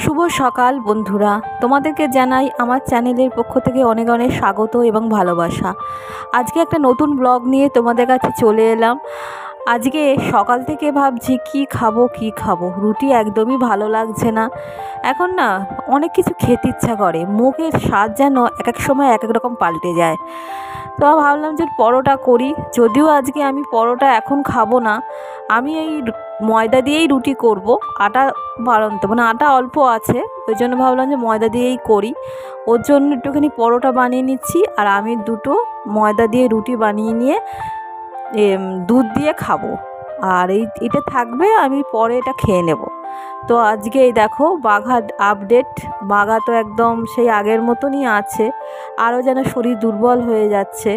শুভ সকাল বন্ধুরা, তোমাদেরকে জানাই আমার চ্যানেলের পক্ষ থেকে অনেক অনেক স্বাগত এবং ভালোবাসা। আজকে একটা নতুন ব্লগ নিয়ে তোমাদের কাছে চলে এলাম। আজকে সকাল থেকে ভাবছি কি খাবো, রুটি একদমই ভালো লাগছে না। এখন না অনেক কিছু খেতে ইচ্ছা করে, মুখের স্বাদ যেন এক এক সময় এক এক রকম পাল্টে যায়। তো ভাবলাম যে পরোটা করি, যদিও আজকে আমি পরোটা এখন খাবো না। আমি এই ময়দা দিয়েই রুটি করব, আটা বাড়ন্ত মানে আটা অল্প আছে, ওই জন্য ভাবলাম যে ময়দা দিয়েই করি। ওর জন্য একটুখানি পরোটা বানিয়ে নিচ্ছি, আর আমি দুটো ময়দা দিয়ে রুটি বানিয়ে নিয়ে দুধ দিয়ে খাবো। আর এটা থাকবে, আমি পরে এটা খেয়ে নেব। তো আজকে এই দেখো বাঘা আপডেট। বাঘা তো একদম সেই আগের মতনই আছে, আরও যেন শরীর দুর্বল হয়ে যাচ্ছে।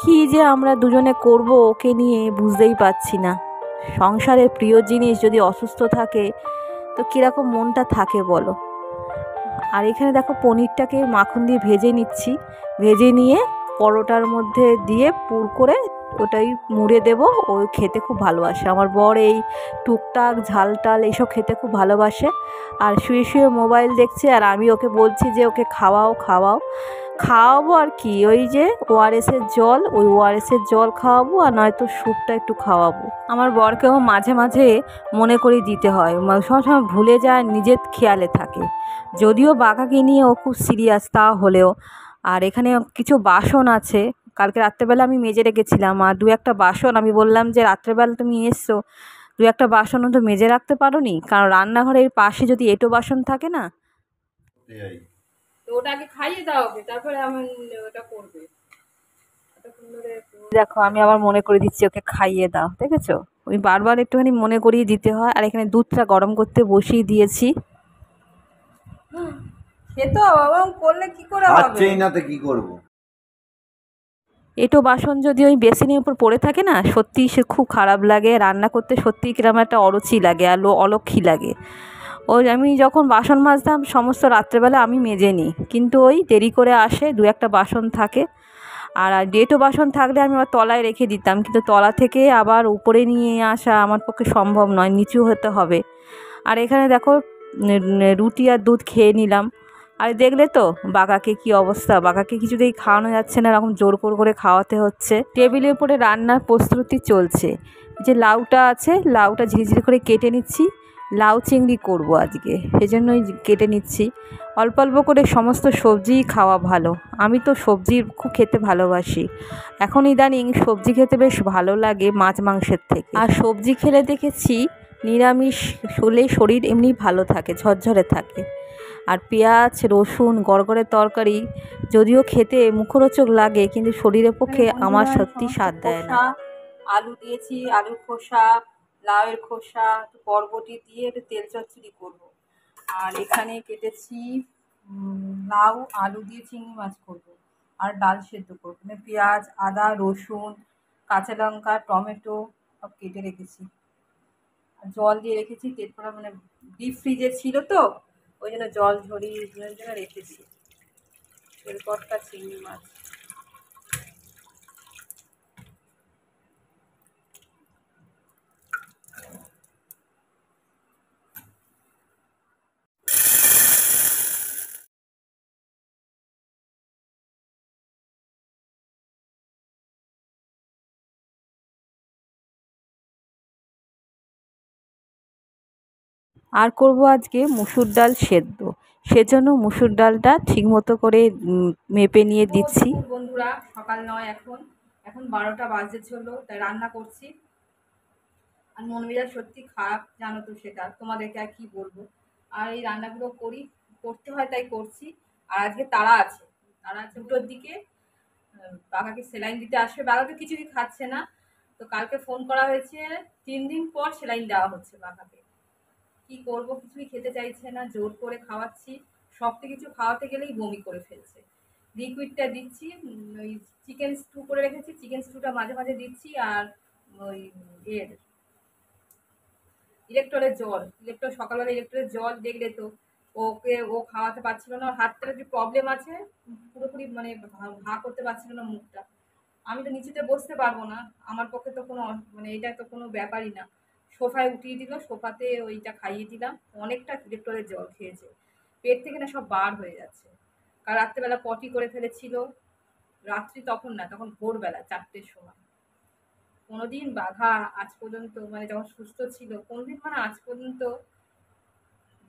কী যে আমরা দুজনে করব ওকে নিয়ে বুঝতেই পারছি না। সংসারের প্রিয় জিনিস যদি অসুস্থ থাকে তো কীরকম মনটা থাকে বলো। আর এখানে দেখো পনিরটাকে মাখন দিয়ে ভেজে নিচ্ছি, ভেজে নিয়ে পরোটার মধ্যে দিয়ে পুর করে ওটাই মুড়ে দেবো। ও খেতে খুব ভালোবাসে, আমার বর এই টুকটাক ঝাল টাল এইসব খেতে খুব ভালোবাসে। আর শুয়ে শুয়ে মোবাইল দেখছে, আর আমি ওকে বলছি যে ওকে খাওয়াবো আর কি, ওই যে ওআরএসের জল, ওই ওআরএসের জল খাওয়াবো, আর নয়তো স্যুপটা একটু খাওয়াবো। আমার বরকেও মাঝে মাঝে মনে করে দিতে হয়, সবসময় ভুলে যায়, নিজের খেয়ালে থাকে। যদিও বাঘাকে নিয়ে ও খুব সিরিয়াস তা হলেও। আর এখানে কিছু বাসন আছে, কালকে রাত্রেবেলা আমি মেজে রেখেছিলাম, আর দু একটা বাসন আমি বললাম যে রাত্রেবেলা তুমি এসছো, দু একটা বাসনও তো মেজে রাখতে পারো নি, কারণ রান্নাঘরের পাশে যদি এঁটো বাসন থাকে না, তো ওটা আগে খাইয়ে দাও, তারপরে আমি ওটা করবে। দেখো আমি আবার মনে করে দিচ্ছি ওকে খাইয়ে দাও, দেখেছো? ওই বারবার একটুখানি মনে করিয়ে দিতে হয়। আর এখানে দুধটা গরম করতে বসিয়ে দিয়েছি। খেতো এবং করলে কি করে হবে, না তো কি করব। এঁটো বাসন যদি ওই বেসিনের উপর পড়ে থাকে না, সত্যি সে খুব খারাপ লাগে, রান্না করতে সত্যিই কিরকম একটা অরুচি লাগে আর অলক্ষী লাগে। ওই আমি যখন বাসন মাজতাম সমস্ত রাত্রেবেলা আমি মেজে নিই, কিন্তু ওই দেরি করে আসে, দু একটা বাসন থাকে। আর এঁটো বাসন থাকলে আমি আবার তলায় রেখে দিতাম, কিন্তু তলা থেকে আবার উপরে নিয়ে আসা আমার পক্ষে সম্ভব নয়, নিচু হতে হবে। আর এখানে দেখো রুটি আর দুধ খেয়ে নিলাম। আর দেখলে তো বাঘাকে কি অবস্থা, বাঘাকে কিছুতেই খাওয়ানো যাচ্ছে না, এরকম জোর করে খাওয়াতে হচ্ছে। টেবিলের উপরে রান্নার প্রস্তুতি চলছে। যে লাউটা আছে, লাউটা ঝিরিঝিরি করে কেটে নিচ্ছি, লাউ চিংড়ি করব আজকে, সেজন্যই কেটে নিচ্ছি। অল্প অল্প করে সমস্ত সবজিই খাওয়া ভালো, আমি তো সবজি খুব খেতে ভালোবাসি। এখন ইদানিং সবজি খেতে বেশ ভালো লাগে মাছ মাংসের থেকে। আর সবজি খেলে দেখেছি নিরামিষ হলে শরীর এমনি ভালো থাকে, ঝরঝরে থাকে। আর পেঁয়াজ রসুন গড়গড়ে তরকারি যদিও খেতে মুখরোচক লাগে, কিন্তু শরীরের পক্ষে আমার সত্যি স্বাদ দেয় না। আলু দিয়েছি, আলুর খোসা, লাউয়ের খোসা, বরবটি দিয়ে একটু তেল চচ্চড়ি করবো। আর এখানে কেটেছি লাউ, আলু দিয়ে চিংড়ি মাছ করবো, আর ডাল সেদ্ধ করবো। মানে পেঁয়াজ আদা রসুন কাঁচা লঙ্কা টমেটো সব কেটে রেখেছি, জল দিয়ে রেখেছি, তেলপোড়া মানে ডিপ ফ্রিজে ছিল তো, ওই জন্য জল ঝরিয়ে জন্য রেখেছি। তেলপটকা চিংড়ি মাছ। আর করব আজকে মুসুর ডাল সেদ্ধ, সেজন্য মুসুর ডালটা ঠিকমতো করে মেপে নিয়ে দিচ্ছি। বন্ধুরা সকাল নয়, এখন 12টা বাজতে চললো, তাই রান্না করছি। আর মন মেজাজ সত্যি খারাপ, জানো তো সেটা, তোমাদেরকে আর কি বলবো। আর এই রান্নাগুলো করতে হয় তাই করছি। আর আজকে তারা আছে 2টোর দিকে, বাবাকে সেলাইন দিতে আসবে। বাবা তো কিছুই খাচ্ছে না, তো কালকে ফোন করা হয়েছে, 3 দিন পর সেলাইন দেওয়া হচ্ছে বাবাকে। কি করব, কিছুই খেতে চাইছে না, জোর করে খাওয়াচ্ছি। সব কিছু খাওয়াতে গেলেই বমি করে ফেলছে। লিকুইডটা দিচ্ছি, ওই চিকেন স্টু করে রেখেছি, চিকেন স্টুটা মাঝে মাঝে দিচ্ছি। আর ওই সকালবেলা ইলেকট্রলের জল দেখলে তো, ও খাওয়াতে পারছিল না, ওর হাতটার যে প্রবলেম আছে, পুরোপুরি মানে ভা করতে পারছিল না মুখটা। আমি তো নিচেতে বসতে পারবো না, আমার পক্ষে তো কোনো মানে এটা তো কোনো ব্যাপারই না। সোফায় উঠিয়ে দিল, সোফাতে ওইটা খাইয়ে দিলাম, অনেকটা ডিরেক্টরের জল খেয়েছে, পেট থেকে না সব বার হয়ে যাচ্ছে। কাল রাত্রেবেলা পটি করে ফেলেছিল, রাত্রি তখন না, তখন ভোরবেলা 4টের সময়। কোনোদিন বাঘা আজ পর্যন্ত মানে যখন সুস্থ ছিল কোনোদিন মানে আজ পর্যন্ত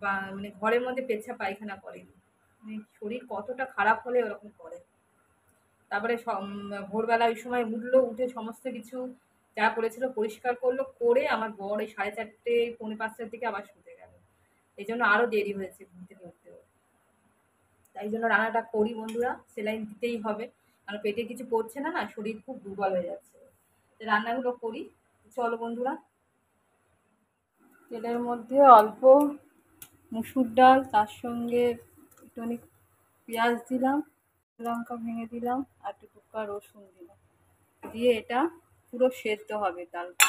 বা মানে ঘরের মধ্যে পেচ্ছাপ পায়খানা করেনি। মানে শরীর কতটা খারাপ হলে ওরকম করে। তারপরে ভোরবেলা ওই সময় উঠলো, উঠে সমস্ত কিছু যা করেছিল পরিষ্কার করলো, করে আমার বর ওই 4:30 পৌনে 5টার দিকে আবার শুতে গেল। এই জন্য আরো দেরি হয়েছে ঘুম থেকে উঠতে। তাই জন্য রান্নাটা করি বন্ধুরা, সেলাইন দিতেই হবে, কারণ পেটে কিছু পড়ছে না, না শরীর খুব দুর্বল হয়ে যাচ্ছে। রান্নাগুলো করি, চলো বন্ধুরা। তেলের মধ্যে অল্প মুসুর ডাল, তার সঙ্গে একটুখানি পেঁয়াজ দিলাম, লঙ্কা ভেঙে দিলাম, আর একটু টুকরা রসুন দিলাম, দিয়ে এটা পুরো সেদ্ধ হবে ডালটা।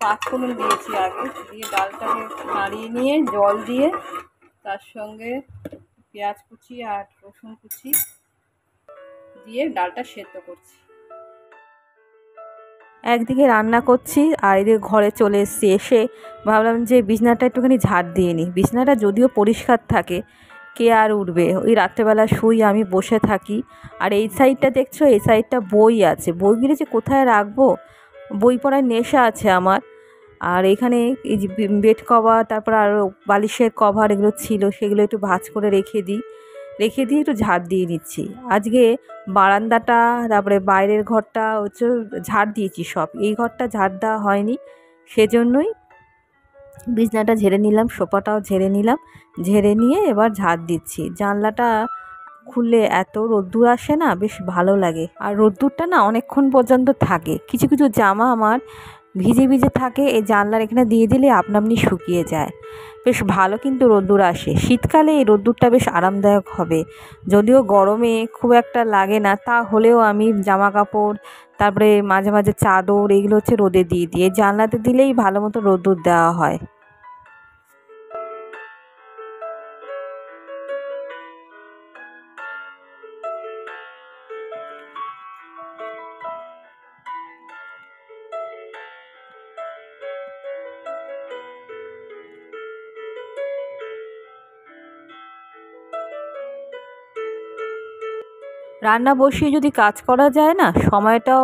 পাঁচফোড়ন দিয়েছি আগে, দিয়ে ডালটাকে নাড়িয়ে নিয়ে জল দিয়ে তার সঙ্গে পেঁয়াজ কুচি আর রসুন কুচি দিয়ে ডালটা সেদ্ধ করছি। একদিকে রান্না করছি আর এদিকে ঘরে চলে এসেছি। এসে ভাবলাম যে বিছনাটা একটুখানি ঝাড় দিয়ে নিই। বিছনাটা যদিও পরিষ্কার থাকে, কে আর উঠবে। ওই রাত্রেবেলা শুই, আমি বসে থাকি। আর এই সাইডটা দেখছো, এই সাইডটা বই আছে, বইগুলো যে কোথায় রাখবো, বই পড়ার নেশা আছে আমার। আর এখানে এই যে বেড কভার, তারপর আরও বালিশের কভার এগুলো ছিল, সেগুলো একটু ভাঁজ করে রেখে দিয়ে একটু ঝাড় দিয়ে নিচ্ছি। আজকে বারান্দাটা, তারপরে বাইরের ঘরটা হচ্ছে ঝাড় দিয়েছি সব, এই ঘরটা ঝাড় দেওয়া হয়নি, সেজন্যই বিছনাটা ঝেড়ে নিলাম, সোফাটাও ঝেড়ে নিলাম, ঝেড়ে নিয়ে এবার ঝাড় দিচ্ছি। জানলাটা খুললে এত রোদ্দুর আসে না, বেশ ভালো লাগে। আর রোদ্দুরটা না অনেকক্ষণ পর্যন্ত থাকে। কিছু কিছু জামা আমার ভিজে ভিজে থাকে, এই জানলার এখানে দিয়ে দিলে আপনা আপনি শুকিয়ে যায়, বেশ ভালো কিন্তু রোদ্দুর আসে। শীতকালে এই রোদ্দুরটা বেশ আরামদায়ক হবে, যদিও গরমে খুব একটা লাগে না, তা হলেও আমি জামা কাপড়, তারপরে মাঝে মাঝে চাদর, এগুলো হচ্ছে রোদে দিয়ে দিই। জানলাতে দিলেই ভালো মতো রোদ্দুর দেওয়া হয়। রান্না বসিয়ে যদি কাজ করা যায় না, সময়টাও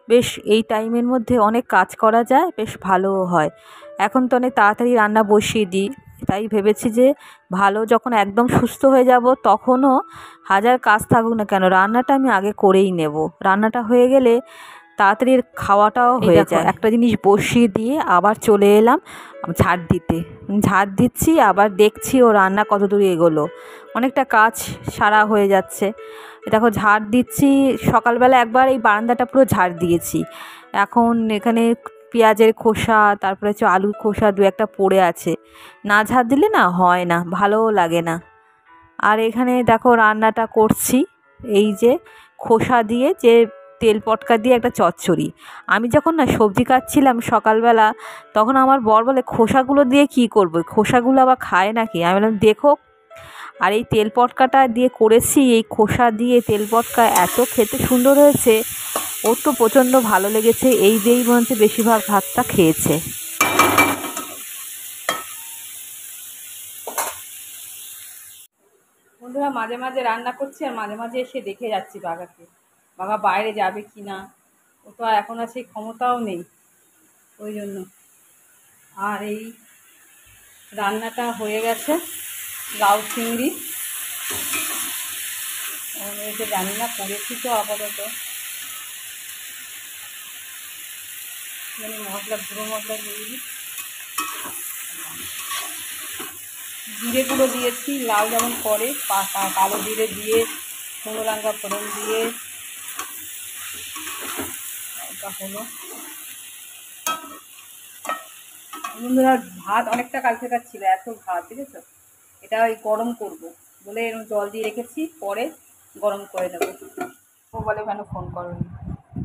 বেশ, এই টাইমের মধ্যে অনেক কাজ করা যায়, বেশ ভালোও হয়। এখন তো অনেক তাড়াতাড়ি রান্না বসিয়ে দিই, তাই ভেবেছি যে ভালো যখন একদম সুস্থ হয়ে যাব, তখনও হাজার কাজ থাকুক না কেন, রান্নাটা আমি আগে করেই নেব। রান্নাটা হয়ে গেলে তাড়াতাড়ি খাওয়াটাও হয়ে যায়। একটা জিনিস বসিয়ে দিয়ে আবার চলে এলাম ঝাড় দিতে, ঝাড় দিচ্ছি, আবার দেখছি ও রান্না কত দূর এগোলো, অনেকটা কাজ সারা হয়ে যাচ্ছে। দেখো ঝাড় দিচ্ছি, সকালবেলা একবার এই বারান্দাটা পুরো ঝাড় দিয়েছি। এখন এখানে পেঁয়াজের খোসা, তারপরে হচ্ছে আলুর খোসা দু একটা পড়ে আছে, না ঝাড় দিলে না হয় না, ভালোও লাগে না। আর এখানে দেখো রান্নাটা করছি, এই যে খোসা দিয়ে, যে তেল পটকা দিয়ে একটা চচ্চড়ি। আমি যখন না সবজি কাটছিলাম সকালবেলা, তখন আমার বর বলে খোসাগুলো দিয়ে কি করবো, খোসাগুলো আবার খায় নাকি। আমি বললাম দেখো, আর এই তেল পটকাটা দিয়ে করেছি, এই খোসা দিয়ে তেল পটকা এত খেতে সুন্দর হয়েছে, ওর তো প্রচণ্ড ভালো লেগেছে, এই দিয়েই মনে হচ্ছে বেশিরভাগ ভাতটা খেয়েছে। বন্ধুরা, মাঝে মাঝে রান্না করছি আর মাঝে মাঝে এসে দেখে যাচ্ছি বাঘাকে, বাঘা বাইরে যাবে কি না, ও তো আর এখন আর সেই ক্ষমতাও নেই, ওই জন্য। আর এই রান্নাটা হয়ে গেছে, লাউ চিংড়ি, এটা জানি না, করেছি তো আপাতত, মশলা, গুঁড়ো মশলা দিয়ে দিই, জিরে গুঁড়ো দিয়েছি, লাউ যেমন করে কালো জিরে দিয়ে, শুকনো লঙ্কা ফোড়ন দিয়ে, এটা হলো। বন্ধুরা, ভাত অনেকটা কালকেকার ছিল, এত ভাত দেখেছো, এটা ওই গরম করব বলে এরকম জল দিয়ে রেখেছি, পরে গরম করে নেব। ও বলে কেন ফোন করোনি,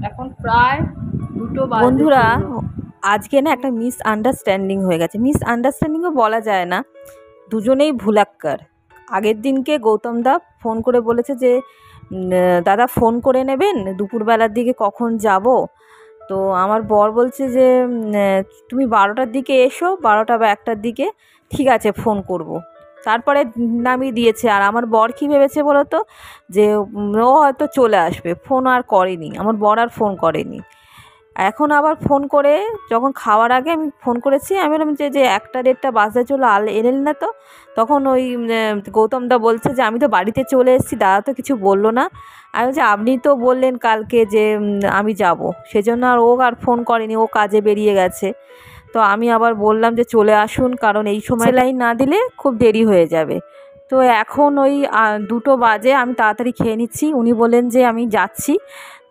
এখন প্রায় 2টো বাজে। বন্ধুরা, আজকে না একটা মিসআন্ডারস্ট্যান্ডিং হয়ে গেছে, মিসআন্ডারস্ট্যান্ডিংও বলা যায় না, দুজনেই ভুলাক্কার। আগের দিনকে গৌতম দা ফোন করে বলেছে যে দাদা ফোন করে নেবেন দুপুরবেলার দিকে কখন যাব, তো আমার বর বলছে যে তুমি 12টার দিকে এসো, 12টা বা 1টার দিকে, ঠিক আছে ফোন করব। তারপরে নামিয়ে দিয়েছে। আর আমার বর কী ভেবেছে বলো তো, যে ও হয়তো চলে আসবে, ফোন আর করেনি, আমার বর আর ফোন করেনি। এখন আবার ফোন করে, যখন খাওয়ার আগে আমি ফোন করেছি, আমি বললাম যে 1টা 1:30 বাজতে চলো, এলেন না তো। তখন ওই গৌতমদা বলছে যে আমি তো বাড়িতে চলে এসেছি, দাদা তো কিছু বললো না। আমি বলছি আপনি তো বললেন কালকে যে আমি যাব, সেজন্য আর ও আর ফোন করেনি, ও কাজে বেরিয়ে গেছে। তো আমি আবার বললাম যে চলে আসুন, কারণ এই সময় সেলাইন না দিলে খুব দেরি হয়ে যাবে। তো এখন ওই 2টো বাজে, আমি তাড়াতাড়ি খেয়ে নিচ্ছি। উনি বললেন যে আমি যাচ্ছি।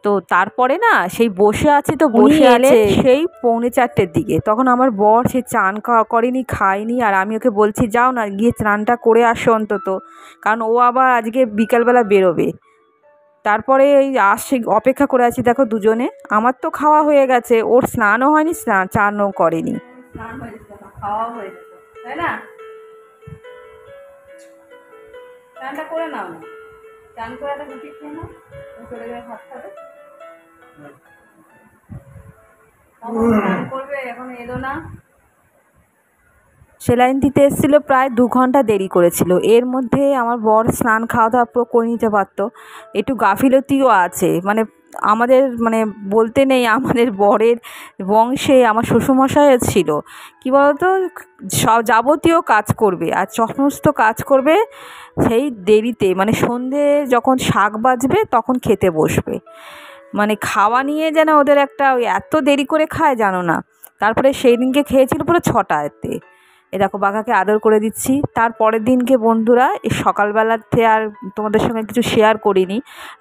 তো তারপরে না সেই বসে আছি, তো বসে আছে সেই 3:45-4টের দিকে। তখন আমার বর সে চান করেনি, খায়নি, আর আমি ওকে বলছি যাও না, গিয়ে স্নানটা করে আসো অন্তত, কারণ ও আবার আজকে বিকালবেলা বেরোবে। তারপরে এই আসছে, অপেক্ষা করে আছি দেখো দুজনে। আমার তো খাওয়া হয়ে গেছে, ওর স্নানও হয়নি, চানও করেনি। স্নান হয়ে যেত, খাওয়া হয়ে যেত, তাই না? স্নানটা করে নাও না, স্নান করে একটা রুটি খেয়ে নাও, চলে যাবে ভাত খাবে। স্নান করবে, এখন এলো না। সেলাইন দিতে এসেছিলো, প্রায় 2 ঘন্টা দেরি করেছিল। এর মধ্যে আমার বর স্নান খাওয়া দাওয়া পুরো করে নিতে পারতো। একটু গাফিলতিও আছে, মানে আমাদের মানে বলতে নেই, আমাদের বরের বংশে আমার শ্বশুরমশাইও ছিল। কী বলতো, সব যাবতীয় কাজ করবে আর সমস্ত কাজ করবে সেই দেরিতে, মানে সন্ধে যখন শাক বাজবে তখন খেতে বসবে। মানে খাওয়া নিয়ে যেন ওদের একটা, ওই এত দেরি করে খায় জানো না। তারপরে সেই দিনকে খেয়েছিল পুরো 6টাতে। এ দেখো বাঘাকে আদর করে দিচ্ছি। তার পরের দিনকে বন্ধুরা, এই সকালবেলাতে আর তোমাদের সঙ্গে কিছু শেয়ার করিনি,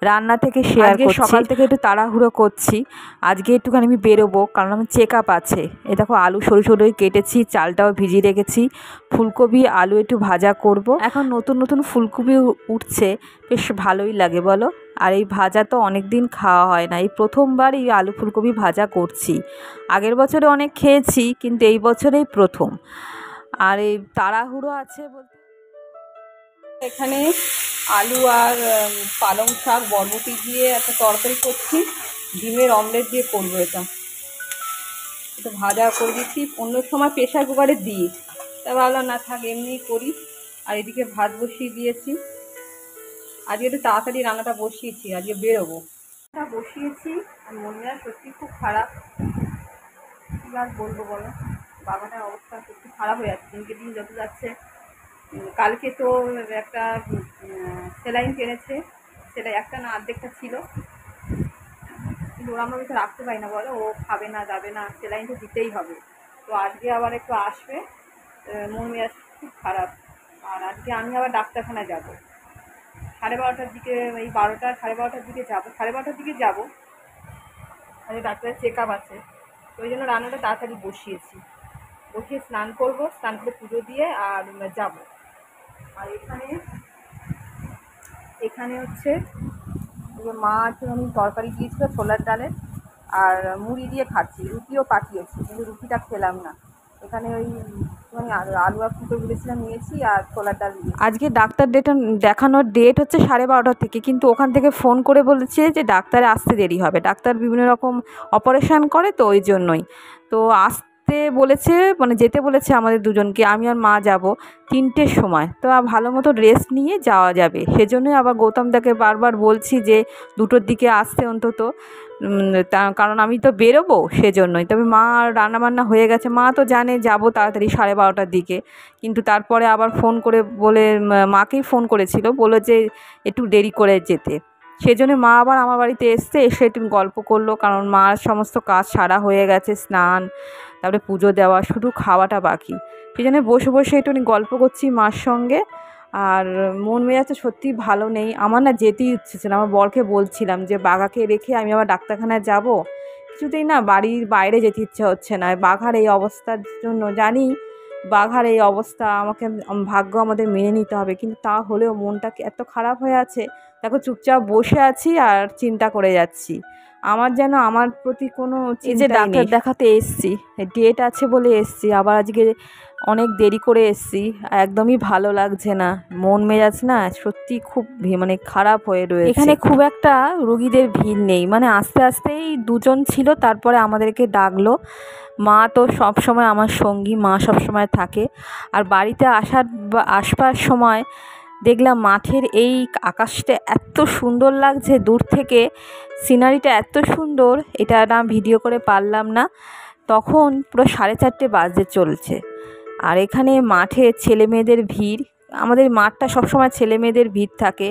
রান্না থেকে শেয়ার করছি। সকাল থেকে একটু তাড়াহুড়ো করছি, আজকে একটুখানি আমি বেরোবো, কারণ আমার চেক আপ আছে। এ দেখো আলু সরু সরুই কেটেছি, চালটাও ভিজিয়ে রেখেছি, ফুলকপি আলু একটু ভাজা করব। এখন নতুন নতুন ফুলকপি উঠছে, বেশ ভালোই লাগে বলো। আর এই ভাজা তো অনেক দিন খাওয়া হয় না, এই প্রথমবার এই আলু ফুলকপি ভাজা করছি। আগের বছরে অনেক খেয়েছি, কিন্তু এই বছরেই প্রথম। আর এই তাড়াহুড়ো আছে বলতে, এখানে আলু আর পালং শাক বরবটি দিয়ে একটা তরকারি করছি, ডিমের অমলেট দিয়ে করবো। এটা ভাজা করে দিচ্ছি, অন্য সময় প্রেশার কুকারে দিই, তা ভাবলাম না থাক এমনিই করি। আর এদিকে ভাত বসিয়ে দিয়েছি, আজকে একটু তাড়াতাড়ি রান্নাটা বসিয়েছি, আজকে বেরোবো বসিয়েছি। আর মনটা সত্যি খুব খারাপ, কী আর বলবো বলো, বাবাটার অবস্থা সত্যি খারাপ হয়ে যাচ্ছে দিনকে দিন যত যাচ্ছে। কালকে তো একটা সেলাইন কিনেছে, সেটা একটা না অর্ধেকটা ছিল, কিন্তু ওরা আমরা কিছু রাখতে পারি না বলো, ও খাবে না যাবে না, সেলাইন তো দিতেই হবে। তো আজকে আবার একটু আসবে, মন মেজাজ খুব খারাপ। আর আজকে আমি আবার ডাক্তারখানায় যাব 12:30টার দিকে, এই 12টা 12:30টার দিকে যাবো, 12:30টার দিকে যাবো। আজকে ডাক্তারের চেক আপ আছে, তো ওই জন্য রান্নাটা তাড়াতাড়ি বসিয়েছি। বসিয়ে স্নান করবো, স্নান করে পুজো দিয়ে আর যাব। আর এখানে হচ্ছে মা একটুখানি তরকারি দিয়েছিল ছোলার ডালের, আর মুড়ি দিয়ে খাচ্ছি, রুটিও পাঠিয়েছি, কিন্তু রুটিটা খেলাম না। এখানে ওই আলু আর ফুটো বলেছিলাম নিয়েছি, আর ছোলার ডাল নিয়েছি। আজকে ডাক্তার দেখানোর ডেট হচ্ছে 12:30 থেকে, কিন্তু ওখান থেকে ফোন করে বলেছে যে ডাক্তারে আসতে দেরি হবে, ডাক্তার বিভিন্ন রকম অপারেশান করে, তো ওই জন্যই তো আসতে বলেছে, মানে যেতে বলেছে আমাদের দুজনকে। আমি আর মা যাব 3টের সময়, তো ভালো মতো রেস্ট নিয়ে যাওয়া যাবে। সেজন্যই আবার গৌতমদাকে বারবার বলছি যে 2টোর দিকে আসতে অন্তত, কারণ আমি তো বেরোবো সেজন্যই। তবে মা রান্নাবান্না হয়ে গেছে, মা তো জানে যাবো তাড়াতাড়ি 12:30টার দিকে, কিন্তু তারপরে আবার ফোন করে বলে, মাকেই ফোন করেছিল, বললো যে একটু দেরি করে যেতে। সেজন্য মা আবার আমার বাড়িতে এসে একটু গল্প করলো, কারণ মার সমস্ত কাজ সারা হয়ে গেছে, স্নান তারপরে পুজো দেওয়া, শুধু খাওয়াটা বাকি। সেই জন্য বসে বসে একটুখানি গল্প করছি মার সঙ্গে। আর মন মেজাজটা সত্যিই ভালো নেই, আমার না যেতেই ইচ্ছে ছিল। আমার বরকে বলছিলাম যে বাঘাকে রেখে আমি আবার ডাক্তারখানায় যাব, কিছুতেই না বাড়ির বাইরে যেতে ইচ্ছে হচ্ছে না। বাঘার এই অবস্থার জন্য জানি, বাঘার এই অবস্থা আমাকে, ভাগ্য আমাদের মেনে নিতে হবে, কিন্তু তা হলেও মনটা এত খারাপ হয়ে আছে। দেখো চুপচাপ বসে আছি আর চিন্তা করে যাচ্ছি, আমার যেন আমার প্রতি কোনো, এই যে ডাক্তার দেখাতে এসছি, ডেট আছে বলে এসছি, আবার আজকে অনেক দেরি করে এসেছি, একদমই ভালো লাগছে না, মন মেজাজ না সত্যি খুব মানে খারাপ হয়ে রয়েছে। এখানে খুব একটা রুগীদের ভিড় নেই, মানে আস্তে আস্তেই দুজন ছিল, তারপরে আমাদেরকে ডাকলো। মা তো সব সময় আমার সঙ্গী, মা সব সময় থাকে। আর বাড়িতে আসবার সময় দেখলাম মাঠের এই আকাশটা এত সুন্দর লাগছে, দূর থেকে সিনারিটা এত সুন্দর, এটা না ভিডিও করে পারলাম না। তখন পুরো 4:30 বাজতে চলছে। আর এখানে মাঠে ছেলে মেয়েদের ভিড়, আমাদের মাঠটা সবসময় ছেলে মেয়েদের ভিড় থাকে,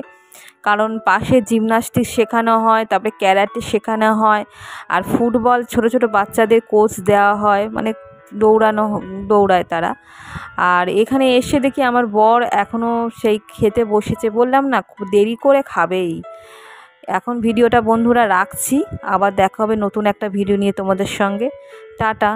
কারণ পাশে জিমনাস্টিক শেখানো হয়, তারপরে ক্যারাটে শেখানো হয়, আর ফুটবল ছোট ছোট বাচ্চাদের কোচ দেওয়া হয়, মানে দৌড়ায় তারা। আর এখানে এসে দেখি আমার বর এখনও সেই খেতে বসেছে, বললাম না খুব দেরি করে খাবেই। এখন ভিডিওটা বন্ধুরা রাখছি, আবার দেখা হবে নতুন একটা ভিডিও নিয়ে তোমাদের সঙ্গে। টাটা।